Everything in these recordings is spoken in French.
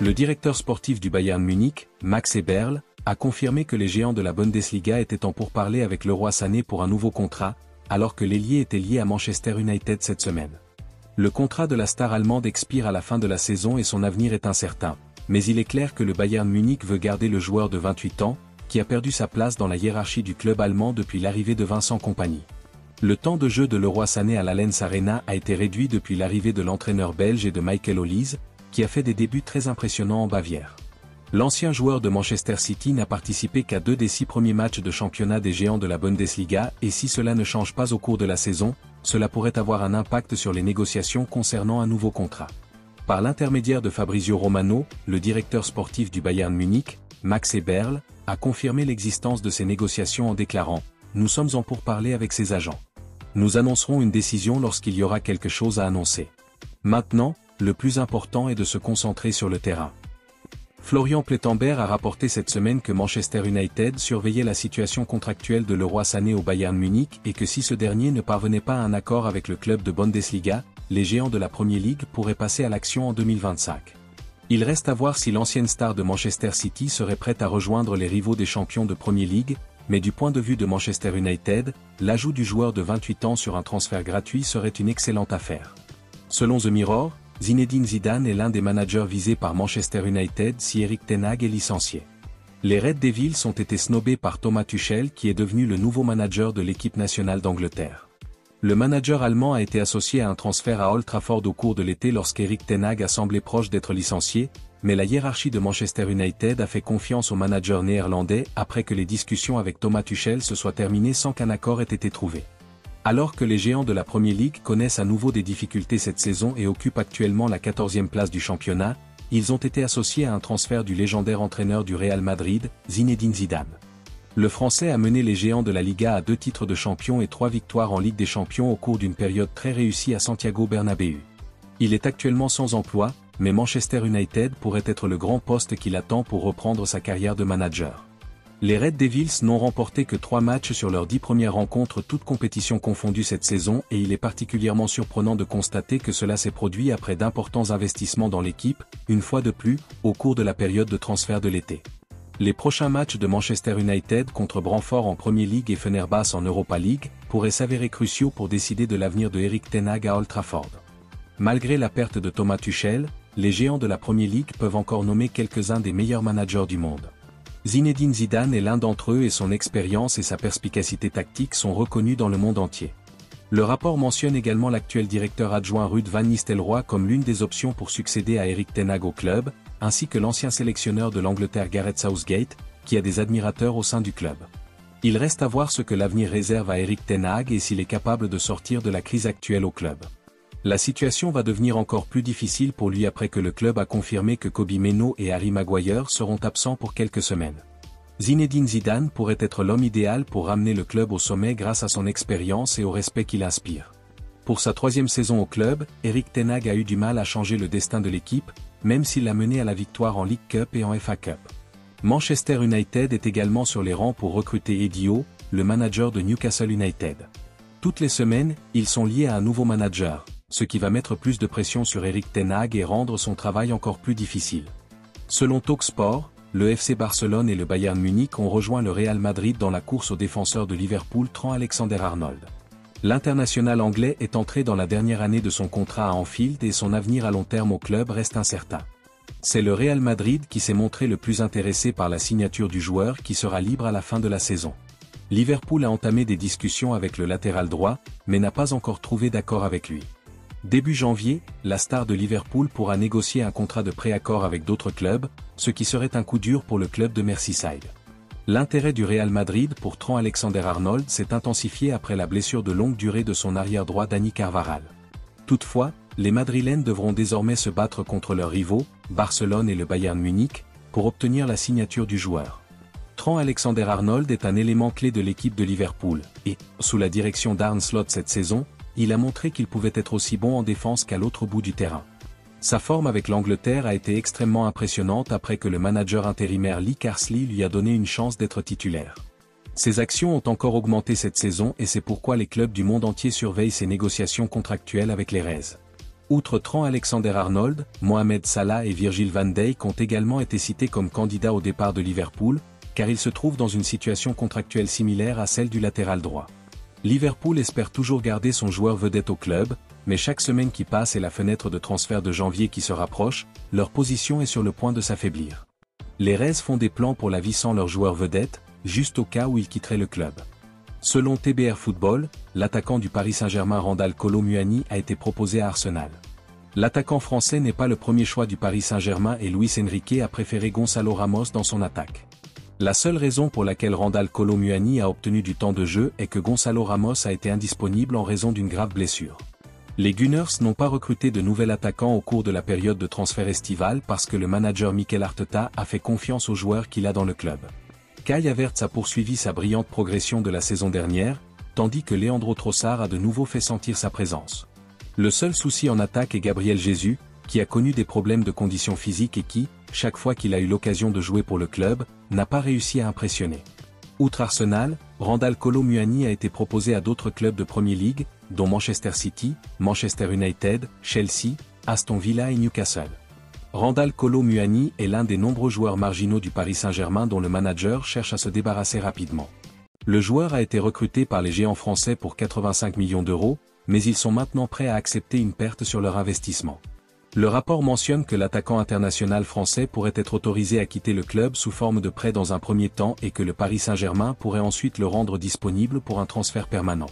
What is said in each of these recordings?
Le directeur sportif du Bayern Munich, Max Eberl, a confirmé que les géants de la Bundesliga étaient en pourparlers avec Leroy Sané pour un nouveau contrat, alors que l'ailier était lié à Manchester United cette semaine. Le contrat de la star allemande expire à la fin de la saison et son avenir est incertain, mais il est clair que le Bayern Munich veut garder le joueur de 28 ans, qui a perdu sa place dans la hiérarchie du club allemand depuis l'arrivée de Vincent Kompany. Le temps de jeu de Leroy Sané à l'Allianz Arena a été réduit depuis l'arrivée de l'entraîneur belge et de Michael Olise, qui a fait des débuts très impressionnants en Bavière. L'ancien joueur de Manchester City n'a participé qu'à 2 des 6 premiers matchs de championnat des géants de la Bundesliga et si cela ne change pas au cours de la saison, cela pourrait avoir un impact sur les négociations concernant un nouveau contrat. Par l'intermédiaire de Fabrizio Romano, le directeur sportif du Bayern Munich, Max Eberl, a confirmé l'existence de ces négociations en déclarant « Nous sommes en pourparlers avec ses agents. Nous annoncerons une décision lorsqu'il y aura quelque chose à annoncer. Maintenant, le plus important est de se concentrer sur le terrain. » Florian Plettenberg a rapporté cette semaine que Manchester United surveillait la situation contractuelle de Leroy Sané au Bayern Munich et que si ce dernier ne parvenait pas à un accord avec le club de Bundesliga, les géants de la Premier League pourraient passer à l'action en 2025. Il reste à voir si l'ancienne star de Manchester City serait prête à rejoindre les rivaux des champions de Premier League, mais du point de vue de Manchester United, l'ajout du joueur de 28 ans sur un transfert gratuit serait une excellente affaire. Selon The Mirror, Zinedine Zidane est l'un des managers visés par Manchester United si Erik ten Hag est licencié. Les Red Devils ont été snobés par Thomas Tuchel qui est devenu le nouveau manager de l'équipe nationale d'Angleterre. Le manager allemand a été associé à un transfert à Old Trafford au cours de l'été lorsqu'Erik ten Hag a semblé proche d'être licencié, mais la hiérarchie de Manchester United a fait confiance au manager néerlandais après que les discussions avec Thomas Tuchel se soient terminées sans qu'un accord ait été trouvé. Alors que les géants de la Premier League connaissent à nouveau des difficultés cette saison et occupent actuellement la 14e place du championnat, ils ont été associés à un transfert du légendaire entraîneur du Real Madrid, Zinedine Zidane. Le Français a mené les géants de la Liga à 2 titres de champion et 3 victoires en Ligue des Champions au cours d'une période très réussie à Santiago Bernabéu. Il est actuellement sans emploi, mais Manchester United pourrait être le grand poste qu'il attend pour reprendre sa carrière de manager. Les Red Devils n'ont remporté que 3 matchs sur leurs 10 premières rencontres toutes compétitions confondues cette saison et il est particulièrement surprenant de constater que cela s'est produit après d'importants investissements dans l'équipe, une fois de plus, au cours de la période de transfert de l'été. Les prochains matchs de Manchester United contre Brentford en Premier League et Fenerbahçe en Europa League pourraient s'avérer cruciaux pour décider de l'avenir de Erik ten Hag à Old Trafford. Malgré la perte de Thomas Tuchel, les géants de la Premier League peuvent encore nommer quelques-uns des meilleurs managers du monde. Zinedine Zidane est l'un d'entre eux et son expérience et sa perspicacité tactique sont reconnus dans le monde entier. Le rapport mentionne également l'actuel directeur adjoint Ruud van Nistelrooy comme l'une des options pour succéder à Erik ten Hag au club, ainsi que l'ancien sélectionneur de l'Angleterre Gareth Southgate, qui a des admirateurs au sein du club. Il reste à voir ce que l'avenir réserve à Erik ten Hag et s'il est capable de sortir de la crise actuelle au club. La situation va devenir encore plus difficile pour lui après que le club a confirmé que Kobbie Mainoo et Harry Maguire seront absents pour quelques semaines. Zinedine Zidane pourrait être l'homme idéal pour ramener le club au sommet grâce à son expérience et au respect qu'il inspire. Pour sa 3e saison au club, Erik ten Hag a eu du mal à changer le destin de l'équipe, même s'il l'a mené à la victoire en League Cup et en FA Cup. Manchester United est également sur les rangs pour recruter Eddie Howe, le manager de Newcastle United. Toutes les semaines, ils sont liés à un nouveau manager, ce qui va mettre plus de pression sur Erik ten Hag et rendre son travail encore plus difficile. Selon Talksport, le FC Barcelone et le Bayern Munich ont rejoint le Real Madrid dans la course au défenseur de Liverpool Trent Alexander-Arnold. L'international anglais est entré dans la dernière année de son contrat à Anfield et son avenir à long terme au club reste incertain. C'est le Real Madrid qui s'est montré le plus intéressé par la signature du joueur qui sera libre à la fin de la saison. Liverpool a entamé des discussions avec le latéral droit, mais n'a pas encore trouvé d'accord avec lui. Début janvier, la star de Liverpool pourra négocier un contrat de pré-accord avec d'autres clubs, ce qui serait un coup dur pour le club de Merseyside. L'intérêt du Real Madrid pour Trent Alexander-Arnold s'est intensifié après la blessure de longue durée de son arrière droit Dani Carvajal. Toutefois, les Madrilènes devront désormais se battre contre leurs rivaux, Barcelone et le Bayern Munich, pour obtenir la signature du joueur. Trent Alexander-Arnold est un élément clé de l'équipe de Liverpool, et, sous la direction d'Arne Slot cette saison, il a montré qu'il pouvait être aussi bon en défense qu'à l'autre bout du terrain. Sa forme avec l'Angleterre a été extrêmement impressionnante après que le manager intérimaire Lee Carsley lui a donné une chance d'être titulaire. Ses actions ont encore augmenté cette saison et c'est pourquoi les clubs du monde entier surveillent ses négociations contractuelles avec les Reds. Outre Trent Alexander-Arnold, Mohamed Salah et Virgil van Dijk ont également été cités comme candidats au départ de Liverpool, car ils se trouvent dans une situation contractuelle similaire à celle du latéral droit. Liverpool espère toujours garder son joueur vedette au club, mais chaque semaine qui passe et la fenêtre de transfert de janvier qui se rapproche, leur position est sur le point de s'affaiblir. Les Reds font des plans pour la vie sans leur joueur vedette, juste au cas où ils quitteraient le club. Selon TBR Football, l'attaquant du Paris Saint-Germain Randal Kolo Muani a été proposé à Arsenal. L'attaquant français n'est pas le premier choix du Paris Saint-Germain et Luis Enrique a préféré Gonçalo Ramos dans son attaque. La seule raison pour laquelle Randal Kolo Muani a obtenu du temps de jeu est que Gonçalo Ramos a été indisponible en raison d'une grave blessure. Les Gunners n'ont pas recruté de nouvel attaquant au cours de la période de transfert estival parce que le manager Mikel Arteta a fait confiance aux joueurs qu'il a dans le club. Kai Havertz a poursuivi sa brillante progression de la saison dernière, tandis que Leandro Trossard a de nouveau fait sentir sa présence. Le seul souci en attaque est Gabriel Jesus, qui a connu des problèmes de condition physique et qui, chaque fois qu'il a eu l'occasion de jouer pour le club, n'a pas réussi à impressionner. Outre Arsenal, Randal Kolo Muani a été proposé à d'autres clubs de Premier League, dont Manchester City, Manchester United, Chelsea, Aston Villa et Newcastle. Randal Kolo Muani est l'un des nombreux joueurs marginaux du Paris Saint-Germain dont le manager cherche à se débarrasser rapidement. Le joueur a été recruté par les géants français pour 85 millions d'euros, mais ils sont maintenant prêts à accepter une perte sur leur investissement. Le rapport mentionne que l'attaquant international français pourrait être autorisé à quitter le club sous forme de prêt dans un premier temps et que le Paris Saint-Germain pourrait ensuite le rendre disponible pour un transfert permanent.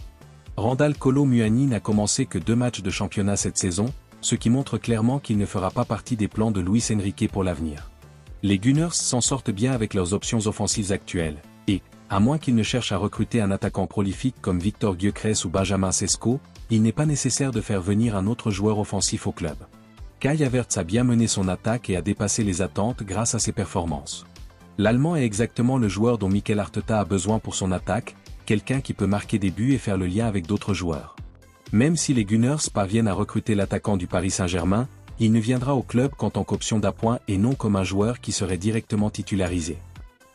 Randal Kolo Muani n'a commencé que 2 matchs de championnat cette saison, ce qui montre clairement qu'il ne fera pas partie des plans de Luis Enrique pour l'avenir. Les Gunners s'en sortent bien avec leurs options offensives actuelles, et, à moins qu'ils ne cherchent à recruter un attaquant prolifique comme Victor Gyökeres ou Benjamin Sesko, il n'est pas nécessaire de faire venir un autre joueur offensif au club. Kai Havertz a bien mené son attaque et a dépassé les attentes grâce à ses performances. L'Allemand est exactement le joueur dont Mikel Arteta a besoin pour son attaque, quelqu'un qui peut marquer des buts et faire le lien avec d'autres joueurs. Même si les Gunners parviennent à recruter l'attaquant du Paris Saint-Germain, il ne viendra au club qu'en tant qu'option d'appoint et non comme un joueur qui serait directement titularisé.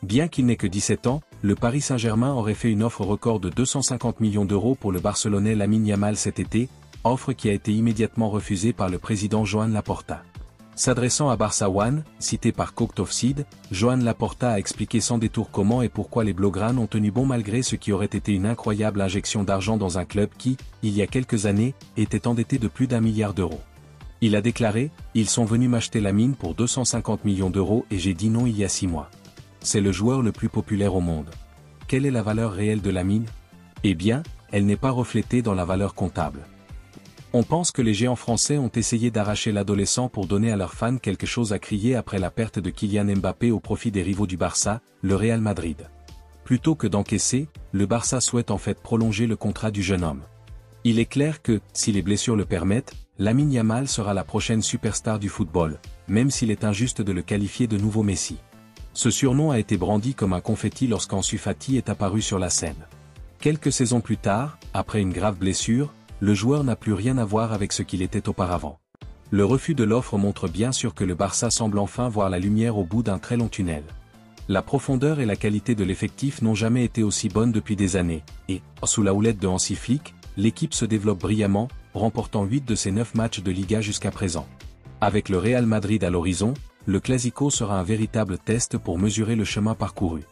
Bien qu'il n'ait que 17 ans, le Paris Saint-Germain aurait fait une offre record de 250 millions d'euros pour le Barcelonais Lamine Yamal cet été, offre qui a été immédiatement refusée par le président Joan Laporta. S'adressant à Barça One, cité par Cooked Offside, Joan Laporta a expliqué sans détour comment et pourquoi les Blaugranes ont tenu bon malgré ce qui aurait été une incroyable injection d'argent dans un club qui, il y a quelques années, était endetté de plus d'1 milliard d'euros. Il a déclaré « Ils sont venus m'acheter Lamine pour 250 millions d'euros et j'ai dit non il y a 6 mois. C'est le joueur le plus populaire au monde. Quelle est la valeur réelle de Lamine ? Eh bien, elle n'est pas reflétée dans la valeur comptable. » On pense que les géants français ont essayé d'arracher l'adolescent pour donner à leurs fans quelque chose à crier après la perte de Kylian Mbappé au profit des rivaux du Barça, le Real Madrid. Plutôt que d'encaisser, le Barça souhaite en fait prolonger le contrat du jeune homme. Il est clair que, si les blessures le permettent, Lamine Yamal sera la prochaine superstar du football, même s'il est injuste de le qualifier de nouveau Messi. Ce surnom a été brandi comme un confetti lorsqu'Ansu Fati est apparu sur la scène. Quelques saisons plus tard, après une grave blessure, le joueur n'a plus rien à voir avec ce qu'il était auparavant. Le refus de l'offre montre bien sûr que le Barça semble enfin voir la lumière au bout d'un très long tunnel. La profondeur et la qualité de l'effectif n'ont jamais été aussi bonnes depuis des années, et, sous la houlette de Hansi Flick, l'équipe se développe brillamment, remportant 8 de ses 9 matchs de Liga jusqu'à présent. Avec le Real Madrid à l'horizon, le Clasico sera un véritable test pour mesurer le chemin parcouru.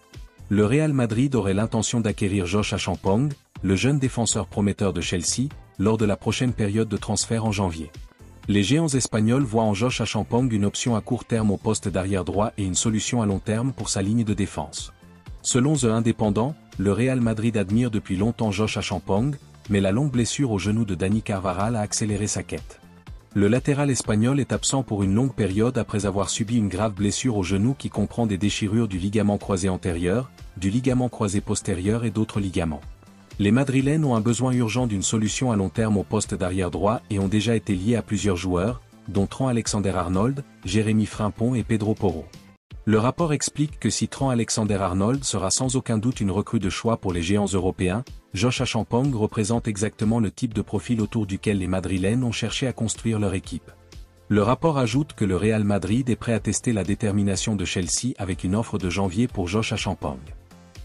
Le Real Madrid aurait l'intention d'acquérir Josh Achampong, le jeune défenseur prometteur de Chelsea, lors de la prochaine période de transfert en janvier. Les géants espagnols voient en Josh Achampong une option à court terme au poste d'arrière droit et une solution à long terme pour sa ligne de défense. Selon The Independent, le Real Madrid admire depuis longtemps Josh Achampong, mais la longue blessure au genou de Dani Carvajal a accéléré sa quête. Le latéral espagnol est absent pour une longue période après avoir subi une grave blessure au genou qui comprend des déchirures du ligament croisé antérieur, du ligament croisé postérieur et d'autres ligaments. Les Madrilènes ont un besoin urgent d'une solution à long terme au poste d'arrière droit et ont déjà été liés à plusieurs joueurs, dont Trent Alexander-Arnold, Jérémy Frimpong et Pedro Porro. Le rapport explique que si Trent Alexander-Arnold sera sans aucun doute une recrue de choix pour les géants européens, Josh Achampong représente exactement le type de profil autour duquel les Madrilènes ont cherché à construire leur équipe. Le rapport ajoute que le Real Madrid est prêt à tester la détermination de Chelsea avec une offre de janvier pour Josh Achampong.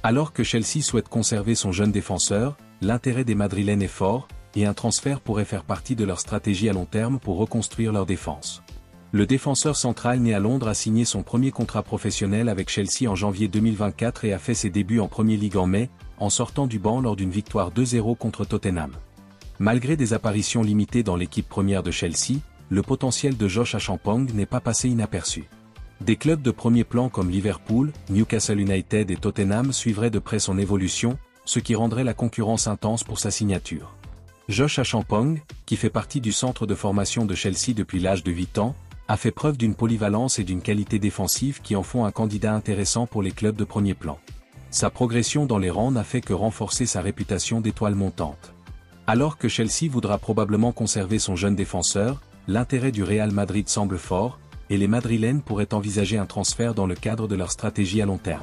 Alors que Chelsea souhaite conserver son jeune défenseur, l'intérêt des Madrilènes est fort, et un transfert pourrait faire partie de leur stratégie à long terme pour reconstruire leur défense. Le défenseur central né à Londres a signé son premier contrat professionnel avec Chelsea en janvier 2024 et a fait ses débuts en Premier League en mai, en sortant du banc lors d'une victoire 2-0 contre Tottenham. Malgré des apparitions limitées dans l'équipe première de Chelsea, le potentiel de Josh Achampong n'est pas passé inaperçu. Des clubs de premier plan comme Liverpool, Newcastle United et Tottenham suivraient de près son évolution, ce qui rendrait la concurrence intense pour sa signature. Josh Achampong, qui fait partie du centre de formation de Chelsea depuis l'âge de 8 ans, a fait preuve d'une polyvalence et d'une qualité défensive qui en font un candidat intéressant pour les clubs de premier plan. Sa progression dans les rangs n'a fait que renforcer sa réputation d'étoile montante. Alors que Chelsea voudra probablement conserver son jeune défenseur, l'intérêt du Real Madrid semble fort, et les Madrilènes pourraient envisager un transfert dans le cadre de leur stratégie à long terme.